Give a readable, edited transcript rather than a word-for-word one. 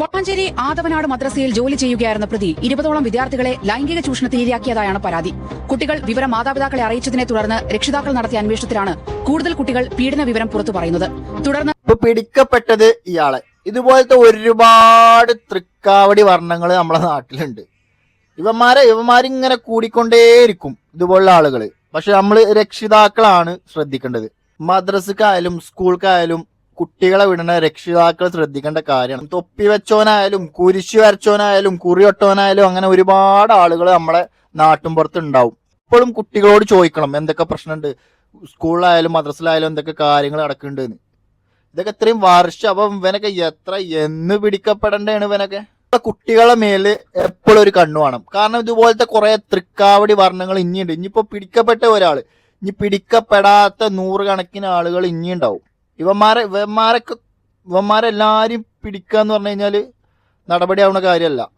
വളാഞ്ചേരി ആദവനാട് മദ്രസയിൽ ജോലി ചെയ്യുകയായിരുന്ന പ്രതി 20ഓളം വിദ്യാർത്ഥികളെ ലൈംഗിക ചൂഷണത്തിന് ഇരയാക്കിയതായാണ് പരാതി. കുട്ടികൾ വിവരം മാതാപിതാക്കളെ അറിയിച്ചതിനെ തുടർന്ന് രക്ഷിതാക്കൾ നടത്തിയ അന്വേഷണത്തിലാണ് കൂടുതൽ കുട്ടികൾ പീഡന വിവരം പുറത്തു പറയുന്നത്. തുടർന്ന് പിടിക്കപ്പെട്ടത് ഇയാളെ. ഇതുപോലത്തെ ഒരുപാട് തൃക്കാവടി വർണ്ണങ്ങൾ നമ്മളെ നാട്ടിലുണ്ട്. ഇവന്മാരിങ്ങനെ കൂടിക്കൊണ്ടേയിരിക്കും ഇതുപോലുള്ള ആളുകൾ. പക്ഷെ നമ്മൾ രക്ഷിതാക്കളാണ് ശ്രദ്ധിക്കേണ്ടത്. മദ്രസക്കായാലും സ്കൂൾക്കായാലും കുട്ടികളെ വിടുന്ന രക്ഷിതാക്കൾ ശ്രദ്ധിക്കേണ്ട കാര്യമാണ്. തൊപ്പി വെച്ചോനായാലും കുരിശു വരച്ചോനായാലും കുറിയൊട്ടോനായാലും അങ്ങനെ ഒരുപാട് ആളുകൾ നമ്മളെ നാട്ടിൻപുറത്ത് ഉണ്ടാവും. ഇപ്പോഴും കുട്ടികളോട് ചോദിക്കണം എന്തൊക്കെ പ്രശ്നമുണ്ട്, സ്കൂളിലായാലും മദ്രസയിലായാലും എന്തൊക്കെ കാര്യങ്ങൾ നടക്കുന്നുണ്ട്. ഇതൊക്കെ ഇത്രയും വർഷം അപ്പം ഇവനൊക്കെ എന്ന് പിടിക്കപ്പെടേണ്ടതാണ്. ഇവനൊക്കെ കുട്ടികളെ മേല് എപ്പോഴും ഒരു കണ്ണു വേണം. കാരണം ഇതുപോലത്തെ കുറെ തൃക്കാവടി വർണ്ണങ്ങൾ ഇനിയുണ്ട്. ഇനിയിപ്പോ പിടിക്കപ്പെട്ട ഒരാള്, ഇനി പിടിക്കപ്പെടാത്ത നൂറുകണക്കിന് ആളുകൾ ഇനിയുണ്ടാവും. ഇവന്മാരെല്ലാരും പിടിക്കുക എന്ന് പറഞ്ഞു കഴിഞ്ഞാല് നടപടിയാവുന്ന കാര്യമല്ല.